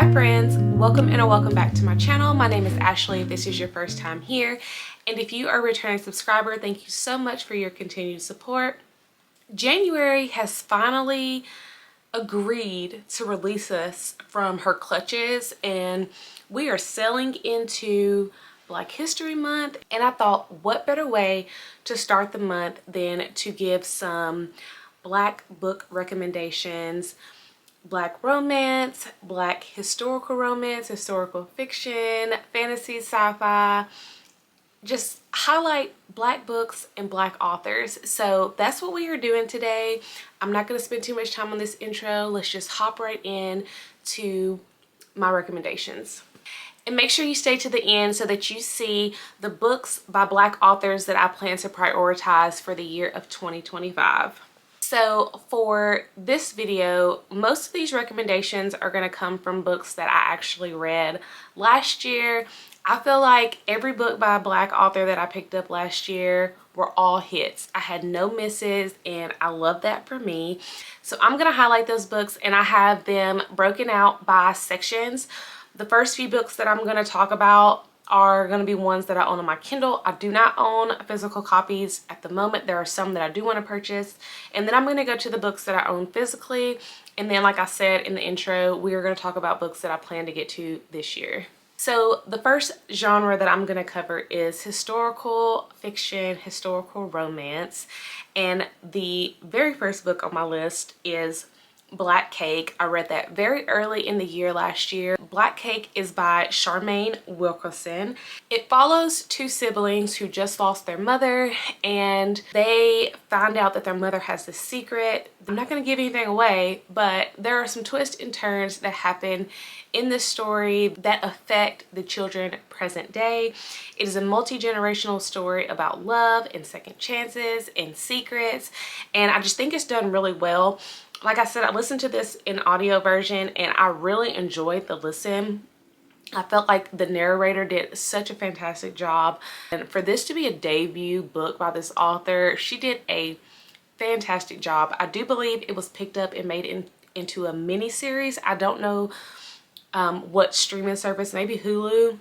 Hi friends, welcome and welcome back to my channel. My name is Ashley if this is your first time here, and if you are a returning subscriber, thank you so much for your continued support. January has finally agreed to release us from her clutches, and we are sailing into Black History Month, and I thought what better way to start the month than to give some Black book recommendations. Black romance, Black historical romance, historical fiction, fantasy, sci-fi, just highlight Black books and Black authors. So that's what we are doing today. I'm not going to spend too much time on this intro. Let's just hop right in to my recommendations. And make sure you stay to the end so that you see the books by Black authors that I plan to prioritize for the year of 2025. So for this video, most of these recommendations are going to come from books that I actually read last year. I feel like every book by a Black author that I picked up last year were all hits. I had no misses, and I love that for me. So I'm going to highlight those books, and I have them broken out by sections. The first few books that I'm going to talk about are going to be ones that I own on my Kindle. I do not own physical copies at the moment. There are some that I do want to purchase. And then I'm going to go to the books that I own physically. And then, like I said in the intro, we are going to talk about books that I plan to get to this year. So the first genre that I'm going to cover is historical fiction, historical romance. And the very first book on my list is Black Cake. I read that very early in the year last year. Black Cake is by Charmaine Wilkerson. It follows two siblings who just lost their mother, and they find out that their mother has this secret. I'm not going to give anything away, but there are some twists and turns that happen in this story that affect the children present day. It is a multi-generational story about love and second chances and secrets, and I just think it's done really well. Like I said, I listened to this in audio version and I really enjoyed the listen. I felt like the narrator did such a fantastic job. And for this to be a debut book by this author, she did a fantastic job. I do believe it was picked up and made into a mini series. I don't know what streaming service, maybe Hulu,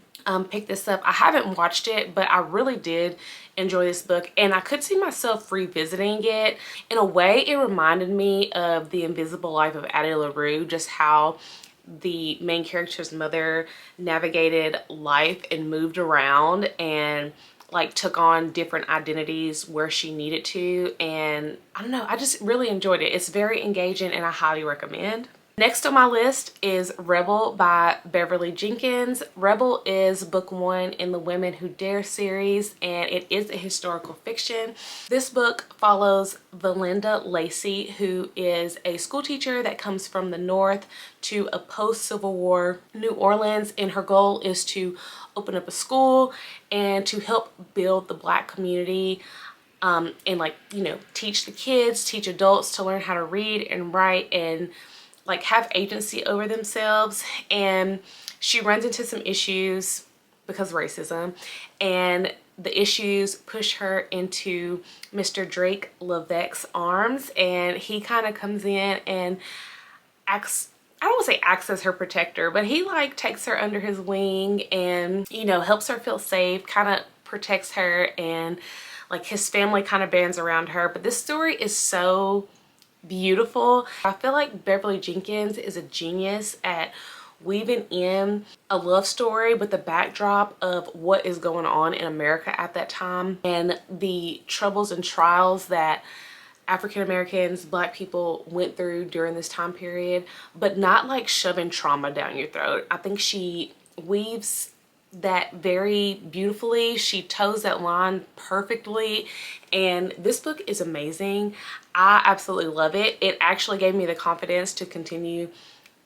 picked this up. I haven't watched it, but I really did enjoy this book, and I could see myself revisiting it. In a way, it reminded me of The Invisible Life of Addie LaRue, just how the main character's mother navigated life and moved around and like took on different identities where she needed to. And I don't know, I just really enjoyed it. It's very engaging and I highly recommend. Next on my list is Rebel by Beverly Jenkins. Rebel is book one in the Women Who Dare series, and it is a historical fiction. This book follows Valinda Lacey, who is a school teacher that comes from the North to a post-Civil War New Orleans, and her goal is to open up a school and to help build the Black community and, like, you know, teach the kids, teach adults to learn how to read and write and like have agency over themselves. And she runs into some issues because of racism, and the issues push her into Mr. Drake Levesque's arms, and he kind of comes in and acts, I don't want to say acts as her protector, but he like takes her under his wing and, you know, helps her feel safe, kind of protects her, and like his family kind of bands around her. But this story is so beautiful. I feel like Beverly Jenkins is a genius at weaving in a love story with the backdrop of what is going on in America at that time and the troubles and trials that African Americans, Black people went through during this time period, but not like shoving trauma down your throat. I think she weaves that very beautifully. She toes that line perfectly, and this book is amazing. I absolutely love it. It actually gave me the confidence to continue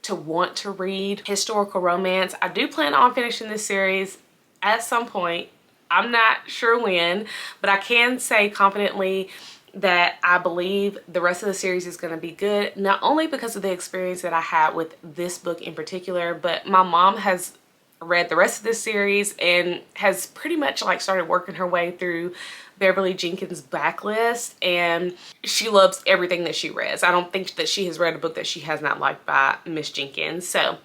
to want to read historical romance. I do plan on finishing this series at some point. I'm not sure when, but I can say confidently that I believe the rest of the series is going to be good, not only because of the experience that I had with this book in particular, but my mom has read the rest of this series and has pretty much like started working her way through Beverly Jenkins' backlist, and she loves everything that she reads. I don't think that she has read a book that she has not liked by Miss Jenkins. So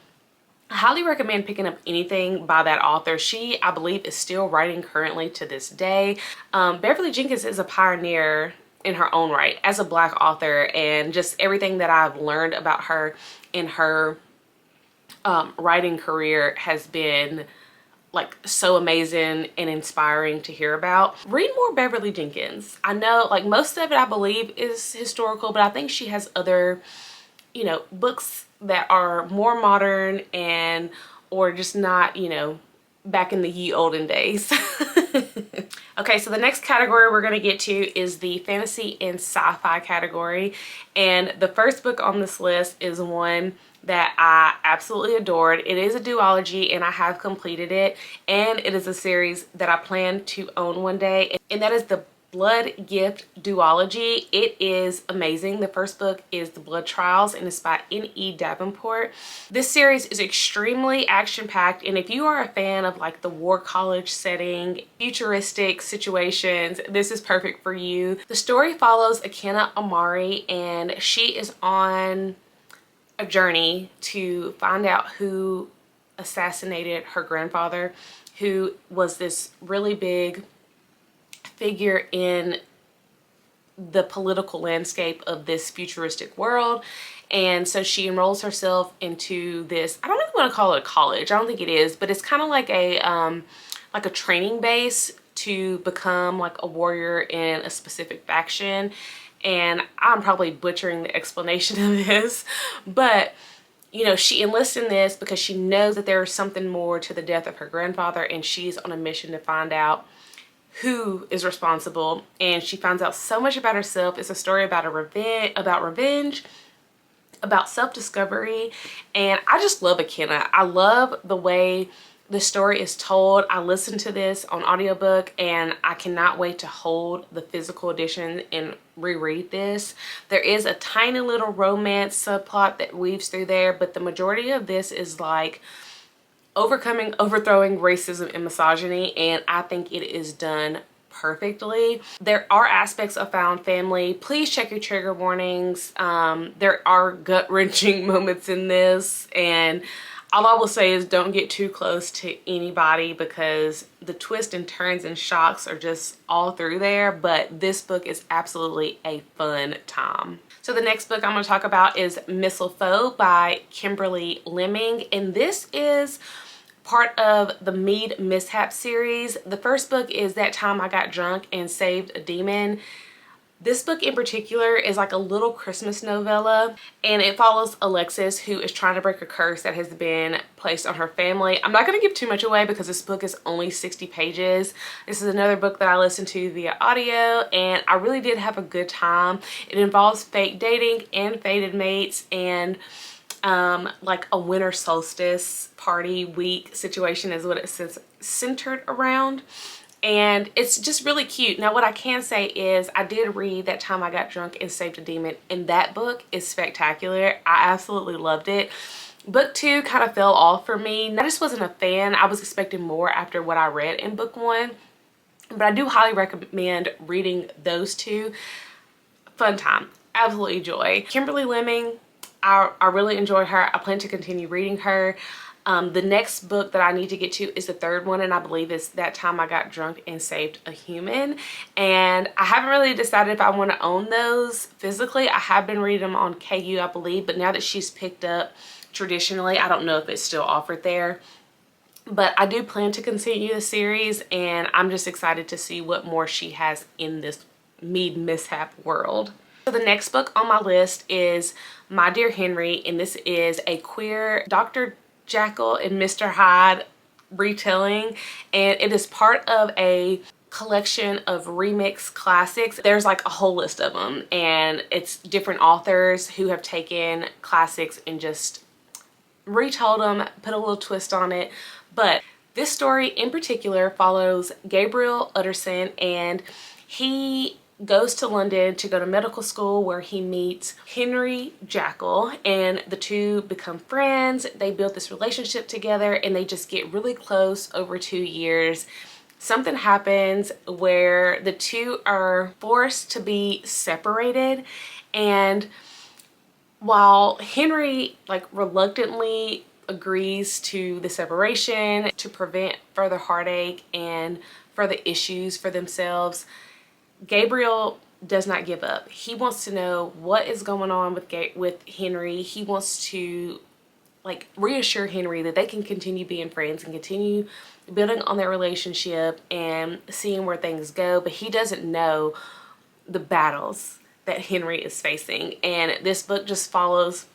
I highly recommend picking up anything by that author. She, I believe, is still writing currently to this day. Beverly Jenkins is a pioneer in her own right as a Black author, and just everything that I've learned about her in her writing career has been like so amazing and inspiring to hear about. Read more Beverly Jenkins. I know like most of it I believe is historical, but I think she has other, you know, books that are more modern and or just not, you know, back in the ye olden days. Okay, so the next category we're going to get to is the fantasy and sci-fi category, and the first book on this list is one that I absolutely adored. It is a duology and I have completed it, and it is a series that I plan to own one day, and that is the Blood Gift duology. It is amazing. The first book is The Blood Trials and it's by N.E. Davenport. This series is extremely action-packed, and if you are a fan of like the war college setting, futuristic situations, this is perfect for you. The story follows Akena Amari, and she is on a journey to find out who assassinated her grandfather, who was this really big figure in the political landscape of this futuristic world. And so she enrolls herself into this, I don't really want to call it a college, I don't think it is, but it's kind of like a training base to become like a warrior in a specific faction. And I'm probably butchering the explanation of this, but you know, she enlists in this because she knows that there is something more to the death of her grandfather, and she's on a mission to find out who is responsible. And she finds out so much about herself. It's a story about revenge, about self-discovery, and I just love Akena. I love the way the story is told. I listened to this on audiobook and I cannot wait to hold the physical edition and reread this. There is a tiny little romance subplot that weaves through there, but the majority of this is like overthrowing racism and misogyny, and I think it is done perfectly. There are aspects of found family. Please check your trigger warnings. There are gut-wrenching moments in this, and all I will say is don't get too close to anybody because the twists and turns and shocks are just all through there, but this book is absolutely a fun time. So the next book I'm going to talk about is Missile Foe by Kimberly Lemming, and this is part of the Mead Mishap series. The first book is That Time I Got Drunk and Saved a Demon. This book in particular is like a little Christmas novella, and it follows Alexis, who is trying to break a curse that has been placed on her family. I'm not going to give too much away because this book is only 60 pages. This is another book that I listened to via audio, and I really did have a good time. It involves fake dating and fated mates, and like a winter solstice party week situation is what it's centered around, and it's just really cute. Now what I can say is I did read That Time I Got Drunk and Saved a Demon, and that book is spectacular. I absolutely loved it. Book 2 kind of fell off for me. I just wasn't a fan. I was expecting more after what I read in book 1, but I do highly recommend reading those two. Fun time, absolutely joy. Kimberly Lemming, I really enjoyed her. I plan to continue reading her. The next book that I need to get to is the third one, and I believe it's That Time I Got Drunk and Saved a Human. And I haven't really decided if I want to own those physically. I have been reading them on KU, I believe, but now that she's picked up traditionally, I don't know if it's still offered there. But I do plan to continue the series, and I'm just excited to see what more she has in this Mead Mishap world. So the next book on my list is My Dear Henry, and this is a queer Dr. Jekyll and Mr. Hyde retelling, and it is part of a collection of remix classics. There's like a whole list of them, and it's different authors who have taken classics and just retold them, put a little twist on it. But this story in particular follows Gabriel Utterson, and he goes to London to go to medical school where he meets Henry Jekyll, and the two become friends. They build this relationship together and they just get really close over 2 years. Something happens where the two are forced to be separated, and while Henry like reluctantly agrees to the separation to prevent further heartache and further issues for themselves, Gabriel does not give up. He wants to know what is going on with Henry. He wants to like reassure Henry that they can continue being friends and continue building on their relationship and seeing where things go, but he doesn't know the battles that Henry is facing. And this book just follows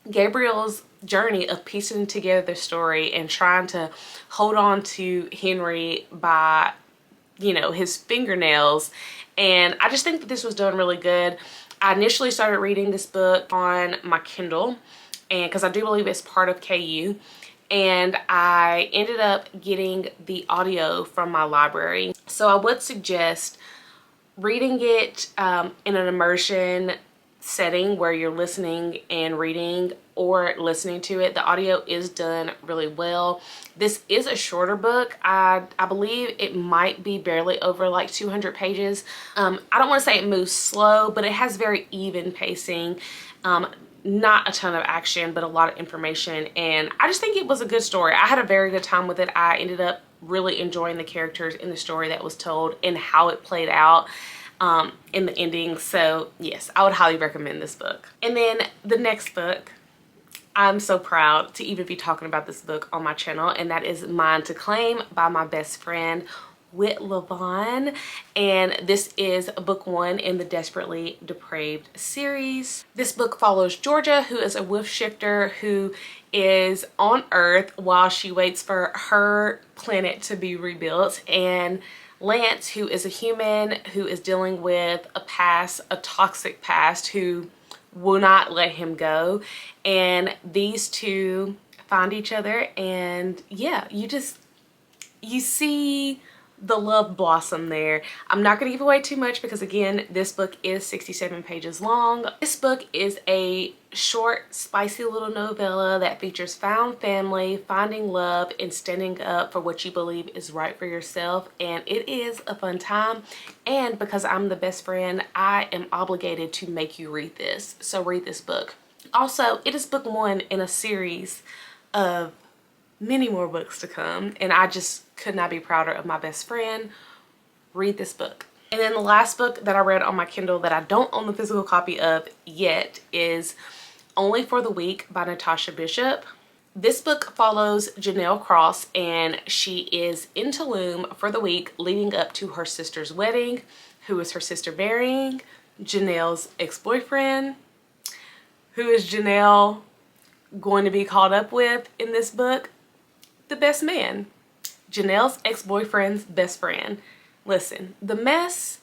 Gabriel's journey of piecing together the story and trying to hold on to Henry by, you know, his fingernails. And I just think that this was done really good. I initially started reading this book on my Kindle, and because I do believe it's part of KU, and I ended up getting the audio from my library. So I would suggest reading it in an immersion setting where you're listening and reading, or listening to it. The audio is done really well. This is a shorter book. I believe it might be barely over like 200 pages. I don't want to say it moves slow, but it has very even pacing. Not a ton of action, but a lot of information, and I just think it was a good story. I had a very good time with it. I ended up really enjoying the characters in the story that was told and how it played out in the ending. So yes, I would highly recommend this book. And then the next book, I'm so proud to even be talking about this book on my channel, and that is Mine to Claim by my best friend Whit Lavon, and this is book 1 in the Desperately Depraved series. This book follows Georgia, who is a wolf shifter who is on Earth while she waits for her planet to be rebuilt, and Lance, who is a human who is dealing with a toxic past, who will not let him go. And these two find each other, and yeah, you see the love blossom there. I'm not going to give away too much because, again, this book is 67 pages long. This book is a short, spicy little novella that features found family, finding love, and standing up for what you believe is right for yourself. And it is a fun time. And because I'm the best friend, I am obligated to make you read this. So read this book. Also, it is book 1 in a series of many more books to come, and I just could not be prouder of my best friend. Read this book. And then the last book that I read on my Kindle that I don't own the physical copy of yet is Only for the Weak by Natasha Bishop. This book follows Janelle Cross, and she is in Tulum for the week leading up to her sister's wedding. Who is her sister marrying? Janelle's ex-boyfriend. Who is Janelle going to be caught up with in this book? The best man. Janelle's ex-boyfriend's best friend. Listen, the mess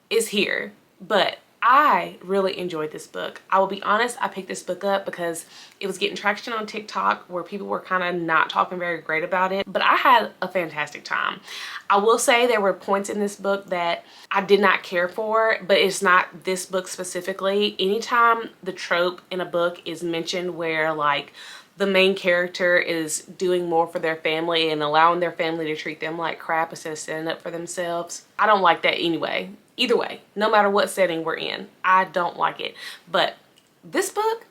is here, but I really enjoyed this book. I will be honest, I picked this book up because it was getting traction on TikTok where people were kind of not talking very great about it, but I had a fantastic time. I will say there were points in this book that I did not care for, but it's not this book specifically. Anytime the trope in a book is mentioned where like the main character is doing more for their family and allowing their family to treat them like crap instead of standing up for themselves, I don't like that anyway. Either way, no matter what setting we're in, I don't like it. But this book,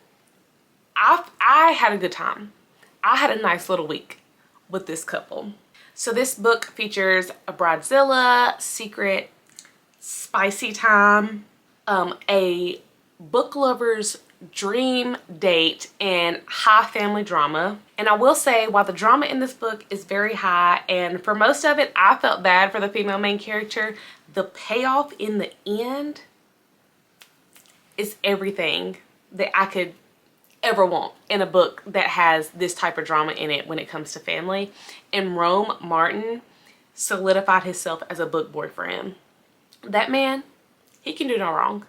I had a good time. I had a nice little week with this couple. So this book features a bridezilla, secret, spicy time, a book lover's dream date, and high family drama. And I will say, while the drama in this book is very high, and for most of it I felt bad for the female main character, the payoff in the end is everything that I could ever want in a book that has this type of drama in it when it comes to family. And Rome Martin solidified himself as a book boyfriend. That man, he can do no wrong.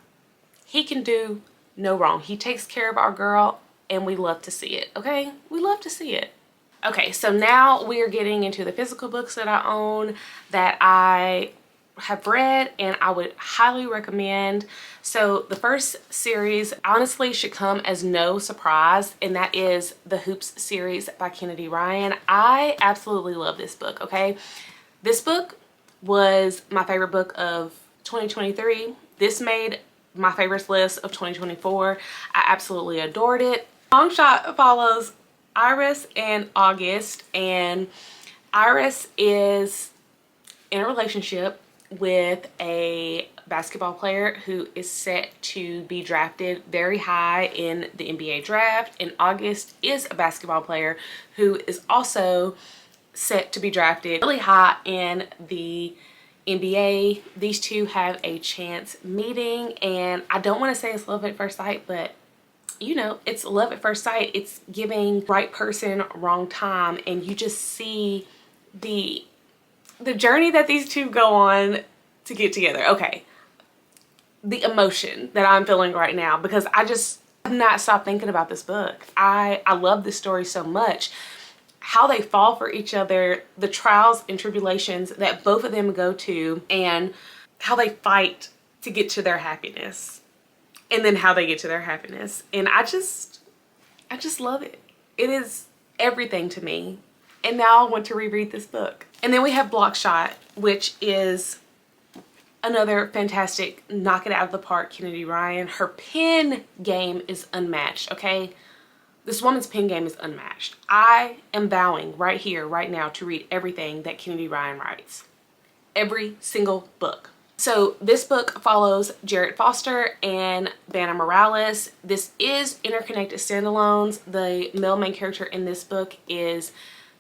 He can do no wrong. He takes care of our girl, and we love to see it, okay? We love to see it. Okay, so now we are getting into the physical books that I own that I have read and I would highly recommend. So the first series honestly should come as no surprise, and that is the Hoops series by Kennedy Ryan. I absolutely love this book, okay? This book was my favorite book of 2023. This made my favorites list of 2024. I absolutely adored it. Long Shot follows Iris and August, and Iris is in a relationship with a basketball player who is set to be drafted very high in the NBA draft, and August is a basketball player who is also set to be drafted really high in the NBA. These two have a chance meeting, and I don't want to say it's love at first sight, but you know, it's love at first sight. It's giving right person, wrong time, and you just see the journey that these two go on to get together. Okay, the emotion that I'm feeling right now, because I just have not stopped thinking about this book. I love this story so much. How they fall for each other, the trials and tribulations that both of them go to, and how they fight to get to their happiness, and then how they get to their happiness. And I just love it. It is everything to me. And now I want to reread this book. And then we have Blockshot, which is another fantastic knock it out of the park Kennedy Ryan. Her pen game is unmatched, okay? This woman's pen game is unmatched. I am vowing right here, right now, to read everything that Kennedy Ryan writes. Every single book. So this book follows Jared Foster and Vanna Morales. This is interconnected standalones. The male main character in this book is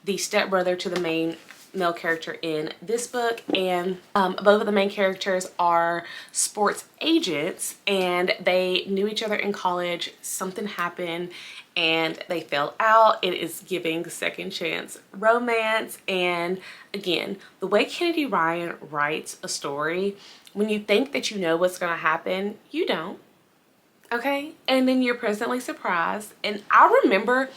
the stepbrother to the main male character in this book, and both of the main characters are sports agents, and they knew each other in college. Something happened and they fell out. It is giving second chance romance. And again, the way Kennedy Ryan writes a story, when you think that you know what's going to happen, you don't. Okay? And then you're pleasantly surprised. And I remember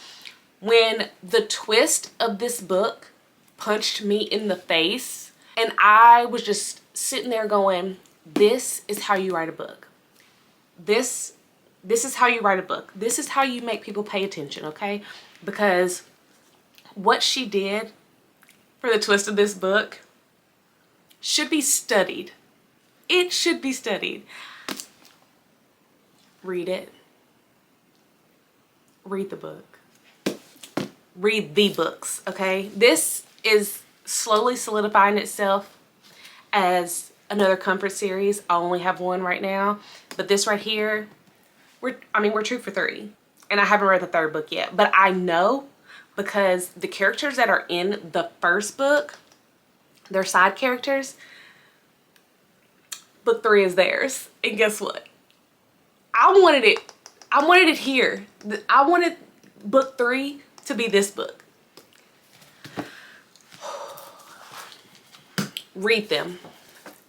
when the twist of this book punched me in the face, and I was just sitting there going, this is how you write a book. This is how you write a book. This is how you make people pay attention, okay? Because what she did for the twist of this book should be studied. It should be studied. Read it. Read the book. Read the books, okay? This is slowly solidifying itself as another comfort series. I only have one right now, but this right here, we're 2 for 3, and I haven't read the third book yet, but I know because the characters that are in the first book, they're side characters. Book 3 is theirs, and guess what? I wanted it here. I wanted book 3 to be this book. Read them.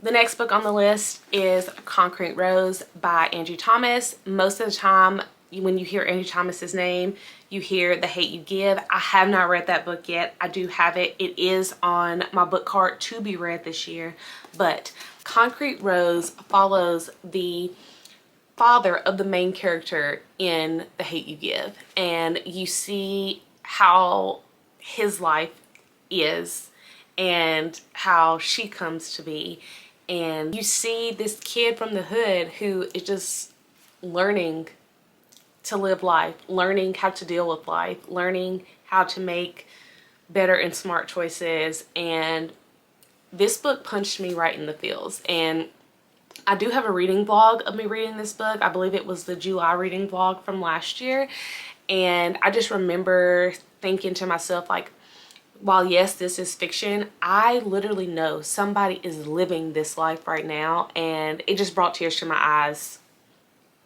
The next book on the list is Concrete Rose by Angie Thomas. Most of the time when you hear Angie Thomas's name, you hear The Hate You Give. I have not read that book yet. I do have it. It is on my book cart to be read this year. But Concrete Rose follows the father of the main character in The Hate You Give. And you see how his life is and how she comes to be. And you see this kid from the hood who is just learning to live life, learning how to deal with life, learning how to make better and smart choices. And this book punched me right in the feels. And I do have a reading vlog of me reading this book. I believe it was the July reading vlog from last year. And I just remember thinking to myself, like, while yes, this is fiction, I literally know somebody is living this life right now, and it just brought tears to my eyes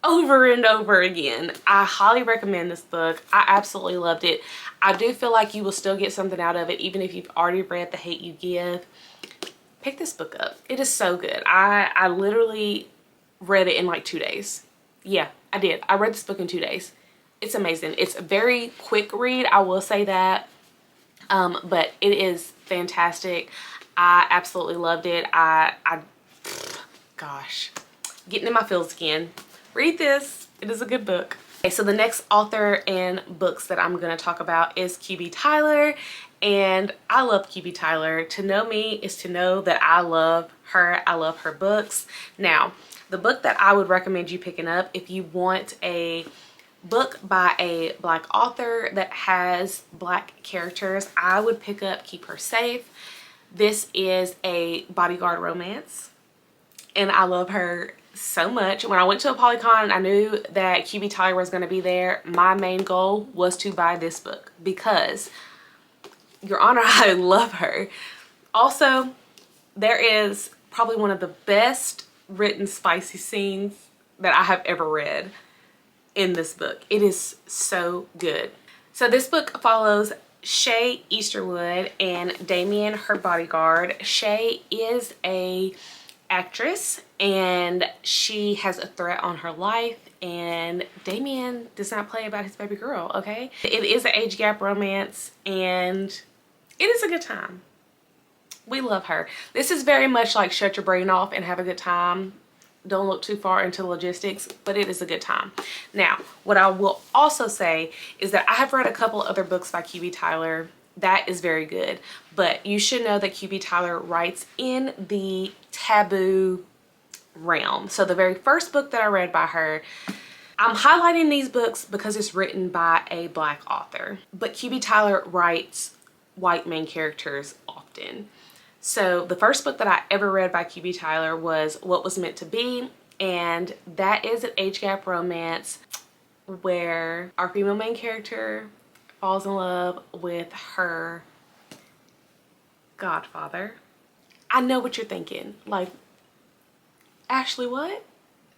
over and over again. I highly recommend this book. I absolutely loved it. I do feel like you will still get something out of it even if you've already read The Hate You Give. Pick this book up. It is so good. I literally read it in like 2 days. Yeah, I did. I read this book in 2 days. It's amazing. It's a very quick read, I will say that. But it is fantastic. I absolutely loved it. Gosh, getting in my feels again. Read this. It is a good book. Okay, so the next author and books that I'm going to talk about is QB Tyler. And I love QB Tyler. To know me is to know that I love her. I love her books. Now, the book that I would recommend you picking up if you want a book by a Black author that has Black characters, I would pick up Keep Her Safe. This is a bodyguard romance, and I love her so much. When I went to a Polycon, I knew that QB Tyler was going to be there. My main goal was to buy this book because, Your Honor, I love her. Also, there is probably one of the best written spicy scenes that I have ever read in this book. It is so good. So this book follows Shay Easterwood and Damien, her bodyguard. Shay is a actress and she has a threat on her life, and Damien does not play about his baby girl, okay? It is an age gap romance and it is a good time. We love her. This is very much like shut your brain off and have a good time. Don't look too far into logistics, but it is a good time. Now, what I will also say is that I have read a couple other books by QB Tyler. That is very good. But you should know that QB Tyler writes in the taboo realm. So the very first book that I read by her, I'm highlighting these books because it's written by a Black author. But QB Tyler writes white main characters often. So the first book that I ever read by QB Tyler was What Was Meant to Be, and that is an age gap romance where our female main character falls in love with her godfather. I know what you're thinking, like, Ashley, what?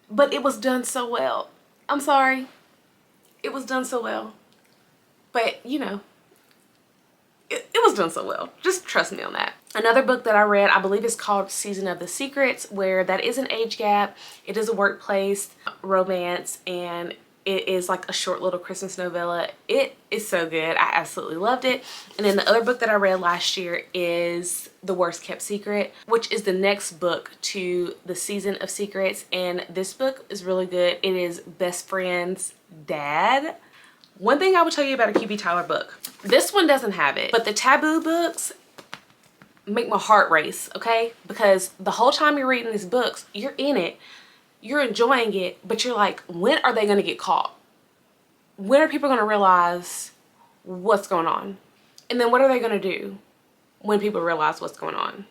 But it was done so well. I'm sorry. It was done so well. But, you know, it was done so well. Just trust me on that. Another book that I read, I believe is called Season of the Secrets, where that is an age gap. It is a workplace romance, and it is like a short little Christmas novella. It is so good. I absolutely loved it. And then the other book that I read last year is The Worst Kept Secret, which is the next book to the Season of Secrets. And this book is really good. It is best friend's dad. One thing I would tell you about a QB Tyler book, this one doesn't have it, but the taboo books make my heart race, okay? Because the whole time you're reading these books, you're in it, you're enjoying it, but you're like, when are they gonna get caught? When are people gonna realize what's going on? And then what are they gonna do when people realize what's going on?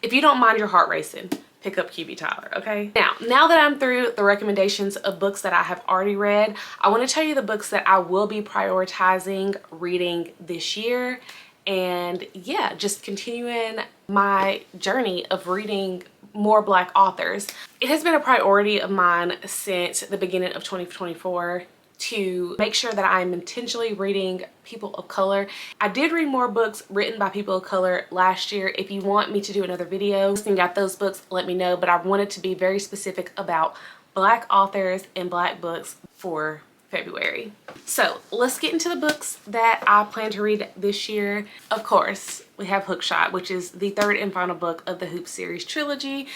If you don't mind your heart racing, pick up QB Tyler, okay? Now that I'm through the recommendations of books that I have already read, I want to tell you the books that I will be prioritizing reading this year. And yeah, just continuing my journey of reading more Black authors. It has been a priority of mine since the beginning of 2024 to make sure that I'm intentionally reading people of color. I did read more books written by people of color last year. If you want me to do another video listing out those books, let me know. But I wanted to be very specific about Black authors and Black books for February. So let's get into the books that I plan to read this year. Of course, we have Hookshot, which is the third and final book of the Hoop series trilogy.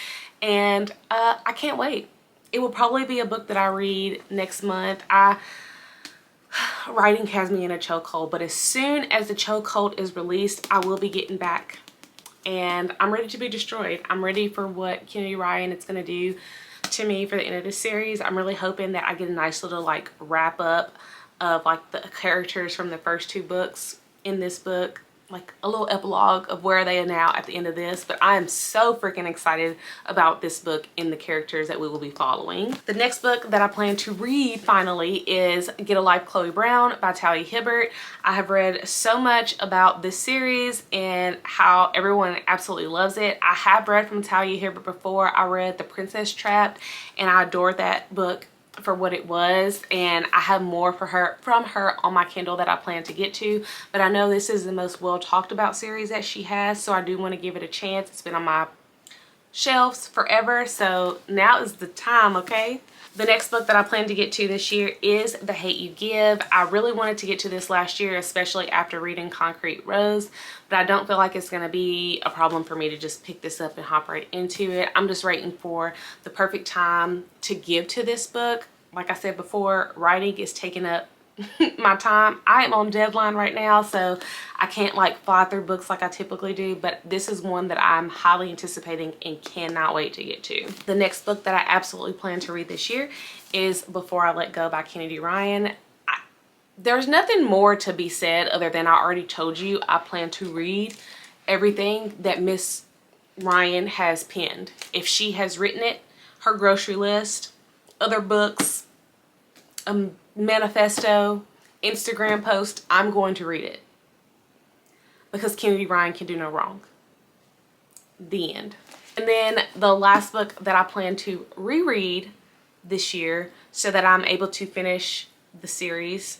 And I can't wait. It will probably be a book that I read next month. Writing has me in a chokehold, but as soon as the chokehold is released, I will be getting back. And I'm ready to be destroyed. I'm ready for what Kennedy Ryan is going to do to me for the end of this series. I'm really hoping that I get a nice little like wrap up of like the characters from the first two books in this book. Like a little epilogue of where they are now at the end of this. But I am so freaking excited about this book and the characters that we will be following. The next book that I plan to read finally is Get a Life, Chloe Brown by Talia Hibbert. I have read so much about this series and how everyone absolutely loves it. I have read from Talia Hibbert before. I read The Princess Trapped and I adored that book for what it was, and I have more from her on my Kindle that I plan to get to, but I know this is the most well talked about series that she has, so I do want to give it a chance. It's been on my shelves forever, so now is the time, okay? The next book that I plan to get to this year is The Hate U Give. I really wanted to get to this last year, especially after reading Concrete Rose, but I don't feel like it's going to be a problem for me to just pick this up and hop right into it. I'm just waiting for the perfect time to give to this book. Like I said before, writing is taking up my time. I am on deadline right now, so I can't like fly through books like I typically do, but this is one that I'm highly anticipating and cannot wait to get to. The next book that I absolutely plan to read this year is Before I Let Go by Kennedy Ryan. There's nothing more to be said other than I already told you I plan to read everything that Miss Ryan has penned. If she has written it, her grocery list, other books, a manifesto, Instagram post, I'm going to read it. Because Kennedy Ryan can do no wrong. The end. And then the last book that I plan to reread this year so that I'm able to finish the series.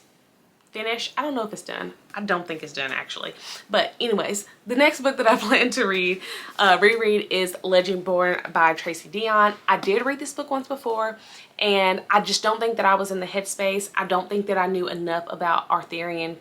I don't know if it's done. I don't think it's done actually. But anyways, the next book that I plan to reread is Legend Born by Tracy Deonn. I did read this book once before and I just don't think that I was in the headspace. I don't think that I knew enough about Arthurian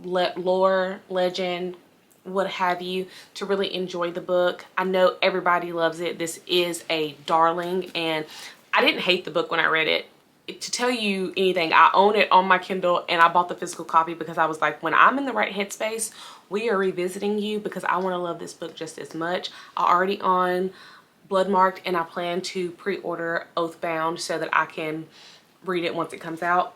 lore, legend, what have you, to really enjoy the book. I know everybody loves it. This is a darling and I didn't hate the book when I read it. To tell you anything, I own it on my Kindle and I bought the physical copy because I was like, when I'm in the right headspace, we are revisiting you because I want to love this book just as much. I already own Bloodmarked and I plan to pre-order Oathbound so that I can read it once it comes out.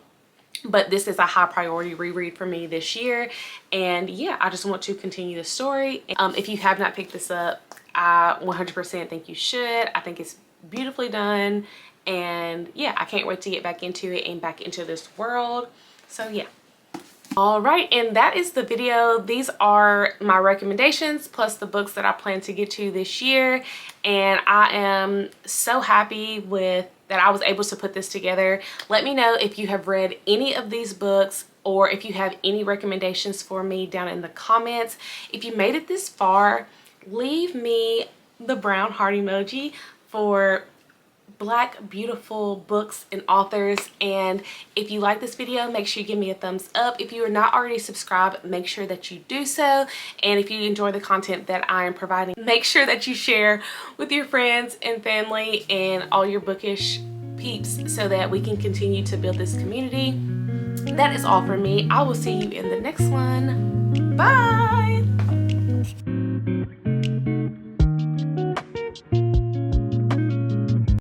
But this is a high priority reread for me this year. And yeah, I just want to continue the story. If you have not picked this up, I 100% think you should. I think it's beautifully done. And yeah, I can't wait to get back into it and back into this world. So yeah. All right, and that is the video. These are my recommendations plus the books that I plan to get to this year. And I am so happy with that I was able to put this together. Let me know if you have read any of these books or if you have any recommendations for me down in the comments. If you made it this far, leave me the brown heart emoji for Black beautiful books and authors. And if you like this video, make sure you give me a thumbs up. If you are not already subscribed, make sure that you do so. And if you enjoy the content that I am providing, make sure that you share with your friends and family and all your bookish peeps so that we can continue to build this community. That is all from me. I will see you in the next one. Bye.